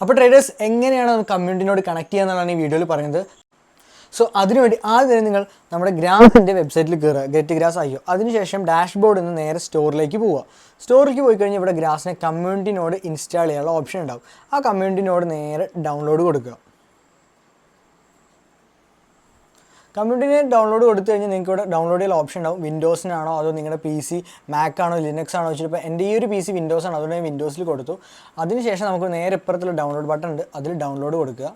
അപ്പോൾ ട്രേഡേഴ്സ് എങ്ങനെയാണ് കമ്മ്യൂണിറ്റിനോട് കണക്ട് ചെയ്യുക എന്നുള്ളതാണ് ഈ വീഡിയോയിൽ പറയുന്നത്. സോ അതിനുവേണ്ടി ആദ്യം തന്നെ നിങ്ങൾ നമ്മുടെ ഗ്രാസിൻ്റെ വെബ്സൈറ്റിൽ കയറുക, ഗെറ്റ് ഗ്രാസ് ആയോ. അതിനുശേഷം ഡാഷ്ബോർഡിൽ നിന്ന് നേരെ സ്റ്റോറിലേക്ക് പോവുക. സ്റ്റോറിലേക്ക് പോയി കഴിഞ്ഞാൽ ഇവിടെ ഗ്രാസിനെ കമ്മ്യൂണിറ്റിനോട് ഇൻസ്റ്റാൾ ചെയ്യാനുള്ള ഓപ്ഷൻ ഉണ്ടാവും. ആ കമ്മ്യൂണിറ്റിനോട് നേരെ ഡൗൺലോഡ് കൊടുക്കുക. കമ്മ്യൂണിറ്റിനെ ഡൗൺലോഡ് കൊടുത്തു കഴിഞ്ഞാൽ നിങ്ങൾക്ക് ഇവിടെ ഡൗൺലോഡ് ചെയ്യാൻ ഓപ്ഷൻ ഉണ്ടാവും. വിൻഡോസിനാണോ അതോ നിങ്ങളുടെ PC മാക് ആണോ ലിനക്സ് ആണോ വെച്ചിട്ട് ഇപ്പോൾ എൻ്റെ ഈ ഒരു PC വിൻഡോസ് ആണ്, അതുകൊണ്ട് ഞാൻ വിൻഡോസിൽ കൊടുത്തു. അതിനുശേഷം നമുക്ക് നേരെ ഇപ്പുറത്തുള്ള ഡൗൺലോഡ് ബട്ടൺ ഉണ്ട്, അതിൽ ഡൗൺലോഡ് കൊടുക്കുക.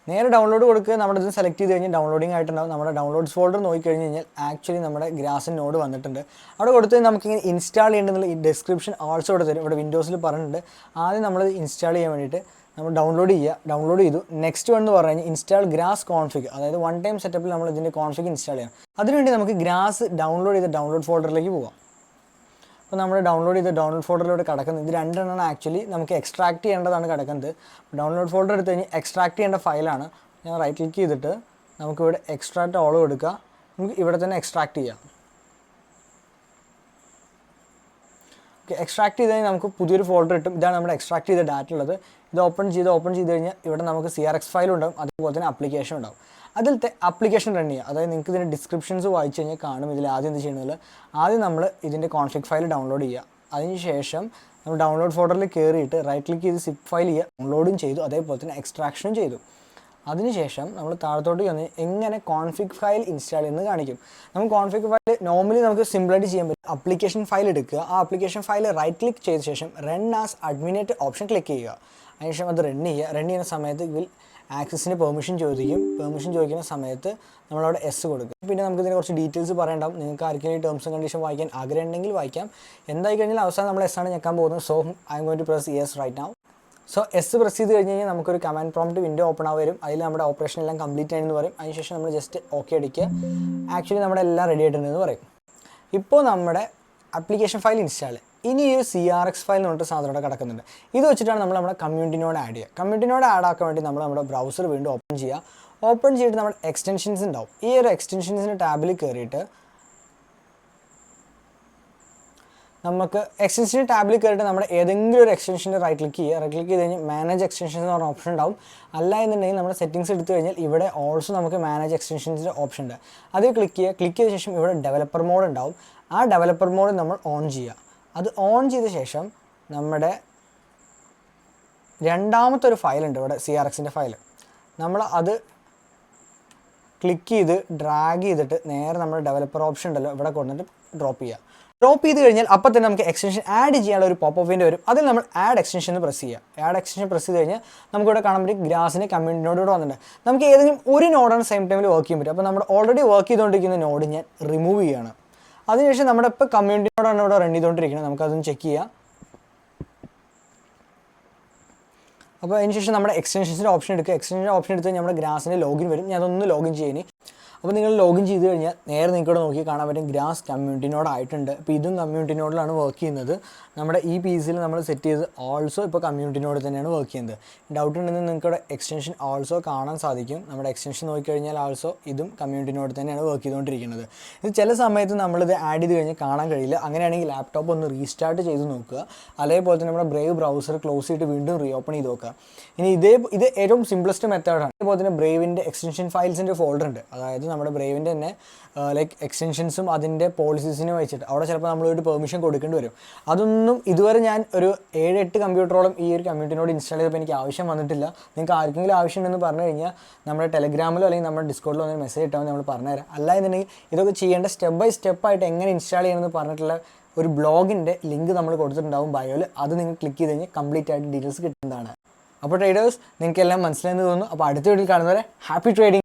നേരെ ഡൗൺലോഡ് കൊടുക്കുക. നമ്മുടെ ഇത് സെലക്ട് ചെയ്ത് കഴിഞ്ഞാൽ ഡൗൺലോഡിംഗ് ആയിട്ടുണ്ടാവും. നമ്മുടെ ഡൗൺലോഡ്സ് ഫോൾഡർ നോക്കിക്കഴിഞ്ഞ് കഴിഞ്ഞാൽ ആക്ച്വലി നമ്മുടെ ഗ്രാസിൻ നോഡ് വന്നിട്ടുണ്ട്. അവിടെ കൊടുത്ത് നമുക്കിങ്ങനെ ഇൻസ്റ്റാൾ ചെയ്യേണ്ടതെന്നുള്ള ഈ ഡിസ്ക്രിപ്ഷൻ ആൾസോ ഇവിടെ തരും. ഇവിടെ വിൻഡോസിൽ പറഞ്ഞിട്ടുണ്ട്. ആദ്യം നമ്മൾ ഇൻസ്റ്റാൾ ചെയ്യാൻ വേണ്ടിയിട്ട് നമ്മൾ ഡൗൺലോഡ് ചെയ്യുക. ഡൗൺലോഡ് ചെയ്തു. നെക്സ്റ്റ് വൺ എന്ന് പറഞ്ഞു കഴിഞ്ഞാൽ ഇൻസ്റ്റാൾ ഗ്രാസ് കോൺഫിഗ്, അതായത് വൺ ടൈം സെറ്റപ്പിൽ നമ്മൾ ഇതിൻ്റെ കോൺഫിഗ് ഇൻസ്റ്റാൾ ചെയ്യണം. അതിനുവേണ്ടി നമുക്ക് ഗ്രാസ് ഡൗൺലോഡ് ചെയ്ത ഡൗൺലോഡ് ഫോൾഡറിലേക്ക് പോകാം. അപ്പോൾ നമ്മൾ ഡൗൺലോഡ് ചെയ്ത ഡൗൺലോഡ് ഫോൾഡറിലൂടെ കിടക്കുന്നത് ഇത് രണ്ടെണ്ണമാണ്. ആക്ച്വലി നമുക്ക് എക്സ്ട്രാക്ട് ചെയ്യേണ്ടതാണ് കിടക്കുന്നത്. ഡൗൺലോഡ് ഫോൾഡർ എടുത്ത് കഴിഞ്ഞാൽ എക്സ്ട്രാക്ട് ചെയ്യേണ്ട ഫയലാണ്. ഞാൻ റൈറ്റ് ക്ലിക്ക് ചെയ്തിട്ട് നമുക്കിവിടെ എക്സ്ട്രാക്ട് ഓൾ കൊടുക്കുക. നമുക്ക് ഇവിടെ തന്നെ എക്സ്ട്രാക്ട് ചെയ്യാം. ഓക്കെ, എക്സ്ട്രാക്ട് ചെയ്ത് കഴിഞ്ഞാൽ നമുക്ക് പുതിയൊരു ഫോൾഡർ കിട്ടും. ഇതാണ് നമ്മുടെ എക്സ്ട്രാക്ട് ചെയ്ത ഡാറ്റ ഉള്ളത്. ഇത് ഓപ്പൺ ചെയ്ത് കഴിഞ്ഞാൽ ഇവിടെ നമുക്ക് CRX ഫയൽ ഉണ്ടാവും, അതുപോലെ തന്നെ ആപ്ലിക്കേഷൻ ഉണ്ടാവും. അതിലത്തെ ആപ്ലിക്കേഷൻ റൺ ചെയ്യുക. അതായത് നിങ്ങൾക്ക് ഇതിൻ്റെ ഡിസ്ക്രിപ്ഷൻസ് വായിച്ചു കഴിഞ്ഞാൽ കാണും ഇതിൽ ആദ്യം എന്ത് ചെയ്യുന്നത്. ആദ്യം നമ്മൾ ഇതിൻ്റെ കോൺഫിഗ് ഫയൽ ഡൗൺലോഡ് ചെയ്യുക. അതിനുശേഷം നമ്മൾ ഡൗൺലോഡ് ഫോൾഡറിൽ കയറിയിട്ട് റൈറ്റ് ക്ലിക്ക് ചെയ്ത് സിപ്പ് ഫയൽ ചെയ്യുക. ഡൗൺലോഡും ചെയ്തു, അതേപോലെ തന്നെ എക്സ്ട്രാക്ഷനും ചെയ്തു. അതിനുശേഷം നമ്മൾ താഴത്തോട്ട് വന്ന് എങ്ങനെ കോൺഫിഗ് ഫയൽ ഇൻസ്റ്റാൾ ചെയ്യുന്നത് കാണിക്കും. നമുക്ക് കോൺഫിഗ് ഫയൽ നോർമലി നമുക്ക് സിമ്പിളായിട്ട് ചെയ്യാൻ പറ്റും. ആപ്ലിക്കേഷൻ ഫയൽ എടുക്കുക. ആ ആപ്ലിക്കേഷൻ ഫയൽ റൈറ്റ് ക്ലിക്ക് ചെയ്ത ശേഷം റൺ ആസ് അഡ്മിനേറ്റ് ഓപ്ഷൻ ക്ലിക്ക് ചെയ്യുക. അതിനുശേഷം അത് റൺ ചെയ്യുക. റൺ ചെയ്യുന്ന സമയത്ത് ഇതിൽ ആക്സസിന് പെർമിഷൻ ചോദിക്കും. പെർമിഷൻ ചോദിക്കുന്ന സമയത്ത് നമ്മളവിടെ എസ് കൊടുക്കുക. പിന്നെ നമുക്ക് ഇതിനെ കുറച്ച് ഡീറ്റെയിൽസ് പറയണ്ടാവും. നിങ്ങൾക്ക് ആർക്കെങ്കിലും ടേംസ് ആൻഡ് കണ്ടീഷൻ വായിക്കാൻ ആഗ്രഹം ഉണ്ടെങ്കിൽ വായിക്കാം. എന്തായി കഴിഞ്ഞാൽ അവസാനം നമ്മൾ എസ് ആണ് ഞെക്കാൻ പോകുന്നത്. So I'm going to press yes right now. So yes press ചെയ്ത് കഴിഞ്ഞ് കഴിഞ്ഞാൽ നമുക്കൊരു കമാൻഡ് പ്രോംപ്റ്റ് വിൻഡോ ഓപ്പൺ ആയി വരും. അതിൽ നമ്മുടെ ഓപ്പറേഷൻ എല്ലാം കംപ്ലീറ്റ് ആയെന്ന് പറയും. അതിനുശേഷം നമ്മൾ ജസ്റ്റ് ഓക്കെ അടിക്കുക. ആക്ച്വലി നമ്മുടെ എല്ലാം റെഡി ആയിട്ടുണ്ടെന്ന് പറയും. ഇപ്പോൾ നമ്മുടെ ആപ്ലിക്കേഷൻ ഫയൽ ഇൻസ്റ്റാൾ. ഇനി ഈ ഒരു CRX ഫയൽ എന്ന് പറഞ്ഞിട്ട് സാധനം ഇവിടെ കിടക്കുന്നുണ്ട്. ഇത് വെച്ചിട്ടാണ് നമ്മൾ നമ്മുടെ കമ്മ്യൂണിറ്റിനോട് ആഡ് ചെയ്യുക. കമ്മ്യൂണിറ്റിനോട് ആഡ് ആക്കാൻ വേണ്ടി നമ്മൾ നമ്മുടെ ബ്രൗസർ വീണ്ടും ഓപ്പൺ ചെയ്യുക. ഓപ്പൺ ചെയ്തിട്ട് നമ്മുടെ എക്സ്റ്റൻഷൻസ് ഉണ്ടാവും. ഈ ഒരു എക്സ്റ്റൻഷൻസിൻ്റെ ടാബിൽ കയറിയിട്ട് നമുക്ക് എക്സ്റ്റൻഷൻ ടാബിൽ കയറിയിട്ട് നമ്മുടെ ഏതെങ്കിലും ഒരു എക്സ്റ്റൻഷൻ്റെ റൈറ്റ് ക്ലിക്ക് ചെയ്യുക. റൈറ്റ് ക്ലിക്ക് ചെയ്ത് കഴിഞ്ഞാൽ മാനേജ് എക്സ്റ്റൻഷൻസ് എന്ന് പറഞ്ഞ ഓപ്ഷൻ ഉണ്ടാവും. അല്ല എന്നുണ്ടെങ്കിൽ നമ്മുടെ സെറ്റിംഗ്സ് എടുത്തു കഴിഞ്ഞാൽ ഇവിടെ ഓൾസോ നമുക്ക് മാനേജ് എക്സ്റ്റൻഷൻസിൻ്റെ ഓപ്ഷൻ ഉണ്ട്. അതിൽ ക്ലിക്ക് ചെയ്യുക. ക്ലിക്ക് ചെയ്ത ശേഷം ഇവിടെ ഡെവലപ്പർ മോഡ് ഉണ്ടാവും. ആ ഡെവലപ്പർ മോഡ് നമ്മൾ ഓൺ ചെയ്യുക. അത് ഓൺ ചെയ്ത ശേഷം നമ്മുടെ രണ്ടാമത്തെ ഒരു ഫയലുണ്ട് ഇവിടെ, CRXൻ്റെ ഫയൽ. നമ്മൾ അത് ക്ലിക്ക് ചെയ്ത് ഡ്രാഗ് ചെയ്തിട്ട് നേരെ നമ്മുടെ ഡെവലപ്പർ ഓപ്ഷൻ ഉണ്ടല്ലോ ഇവിടെ കൊണ്ടുവന്നിട്ട് ഡ്രോപ്പ് ചെയ്യുക. ഡ്രോപ്പ് ചെയ്ത് കഴിഞ്ഞാൽ അപ്പോൾ തന്നെ നമുക്ക് എക്സ്റ്റൻഷൻ ആഡ് ചെയ്യാനുള്ള ഒരു പോപ്പ് വിൻഡോ വരും. അതിൽ നമ്മൾ ആഡ് എക്സ്റ്റൻഷൻ എന്ന് പ്രസ് ചെയ്യുക. ആഡ് എക്സ്റ്റൻഷൻ പ്രസ് ചെയ്ത് കഴിഞ്ഞാൽ നമുക്കിവിടെ കാണാൻ പറ്റും ഗ്രാസിന് കമ്മ്യൂണിറ്റിനോട് ഇവിടെ വന്നിട്ടുണ്ട്. നമുക്ക് ഏതെങ്കിലും ഒരു നോഡാണ് സെയിം ടൈമിൽ വർക്ക് ചെയ്യാൻ പറ്റും. അപ്പോൾ നമ്മുടെ ഓൾറെഡി വർക്ക് ചെയ്തുകൊണ്ടിരിക്കുന്ന നോഡ് ഞാൻ റിമൂവ് ചെയ്യുകയാണ്. അതിനുശേഷം നമ്മുടെ ഇപ്പോൾ കമ്മ്യൂണിറ്റിനോടാണ് ഇവിടെ റൺ ചെയ്തുകൊണ്ടിരിക്കുന്നത്. നമുക്കതൊന്ന് ചെക്ക് ചെയ്യാം. അപ്പോൾ അതിനുശേഷം നമ്മുടെ എക്സ്റ്റൻഷൻസിൻ്റെ ഓപ്ഷൻ എടുക്കുക. എക്സ്റ്റൻഷൻ്റെ ഓപ്ഷൻ എടുത്ത് നമ്മുടെ ഗ്രാസിൻ്റെ ലോഗിൻ വരും. ഞാൻ അതൊന്ന് ലോഗിൻ ചെയ്യുന്നു. അപ്പോൾ നിങ്ങൾ ലോഗിൻ ചെയ്ത് കഴിഞ്ഞാൽ നേരെ നിങ്ങൾക്കിവിടെ നോക്കി കാണാൻ പറ്റും ഗ്രാസ് കമ്മ്യൂണിറ്റിനോടായിട്ടുണ്ട്. അപ്പോൾ ഇതും കമ്മ്യൂണിറ്റിനോഡിലാണ് വർക്ക് ചെയ്യുന്നത്. നമ്മുടെ ഈ PCയിൽ നമ്മൾ സെറ്റ് ചെയ്ത് ഓൾസോ ഇപ്പോൾ കമ്മ്യൂണിറ്റിനോട് തന്നെയാണ് വർക്ക് ചെയ്യുന്നത്. ഡൗട്ട് ഉണ്ടെങ്കിൽ നിങ്ങൾക്കിവിടെ എക്സ്റ്റൻഷൻ ഓൾസോ കാണാൻ സാധിക്കും. നമ്മുടെ എക്സ്റ്റൻഷൻ നോക്കിക്കഴിഞ്ഞാൽ ഓൾസോ ഇതും കമ്മ്യൂണിറ്റിനോട് തന്നെയാണ് വർക്ക് ചെയ്തുകൊണ്ടിരിക്കുന്നത്. ഇത് ചില സമയത്ത് നമ്മളിത് ആഡ് ചെയ്ത് കഴിഞ്ഞാൽ കാണാൻ കഴിയില്ല. അങ്ങനെയാണെങ്കിൽ ലാപ്ടോപ്പ് ഒന്ന് റീസ്റ്റാർട്ട് ചെയ്ത് നോക്കുക. അതേപോലെ തന്നെ നമ്മുടെ ബ്രേവ് ബ്രൗസർ ക്ലോസ് ചെയ്തിട്ട് വീണ്ടും റീഓപ്പൺ ചെയ്ത് നോക്കുക. ഇനി ഇത് ഏറ്റവും സിംപ്ലസ്റ്റ് മെത്തേഡാണ്. അതേപോലെ തന്നെ ബ്രേവിൻ്റെ എക്സ്റ്റൻഷൻ ഫയൽസിൻ്റെ ഫോൾഡർ ഉണ്ട്. അതായത് നമ്മുടെ ബ്രേവിൻ്റെ തന്നെ ലൈക്ക് എക്സ്റ്റൻഷൻസും അതിൻ്റെ പോളിസീസിനും വെച്ചിട്ട് അവിടെ ചിലപ്പോൾ നമ്മളൊരു പെർമിഷൻ കൊടുക്കേണ്ടി വരും. അതൊന്നും ഇതുവരെ ഞാൻ ഒരു 7-8 കമ്പ്യൂട്ടറോളം ഈ ഒരു കമ്മ്യൂണിറ്റിനോട് ഇൻസ്റ്റാൾ ചെയ്തപ്പോൾ എനിക്ക് ആവശ്യം വന്നിട്ടില്ല. നിങ്ങൾക്ക് ആർക്കെങ്കിലും ആവശ്യമുണ്ടെന്ന് പറഞ്ഞു കഴിഞ്ഞാൽ നമ്മുടെ ടെലഗ്രാമിലോ അല്ലെങ്കിൽ നമ്മുടെ ഡിസ്കോഡിലോ ഒന്ന് മെസ്സേജ് ഇട്ടാൽ നമ്മൾ പറഞ്ഞുതരാം. അല്ല എന്നുണ്ടെങ്കിൽ ഇതൊക്കെ ചെയ്യേണ്ട സ്റ്റെപ്പ് ബൈ സ്റ്റെപ്പായിട്ട് എങ്ങനെ ഇൻസ്റ്റാൾ ചെയ്യണമെന്ന് പറഞ്ഞിട്ടുള്ള ഒരു ബ്ലോഗിൻ്റെ ലിങ്ക് നമ്മൾ കൊടുത്തിട്ടുണ്ടാവും ബയോയിൽ. അത് നിങ്ങൾ ക്ലിക്ക് ചെയ്ത് കഴിഞ്ഞാൽ കംപ്ലീറ്റ് ആയിട്ട് ഡീറ്റെയിൽസ് കിട്ടുന്നതാണ്. അപ്പോൾ ട്രേഡേഴ്സ് നിങ്ങൾക്ക് എല്ലാം മനസ്സിലായെന്ന് തോന്നുന്നു. അപ്പോൾ അടുത്ത വീഡിയോയിൽ കാണുന്നവരെ ഹാപ്പി ട്രേഡിംഗ്.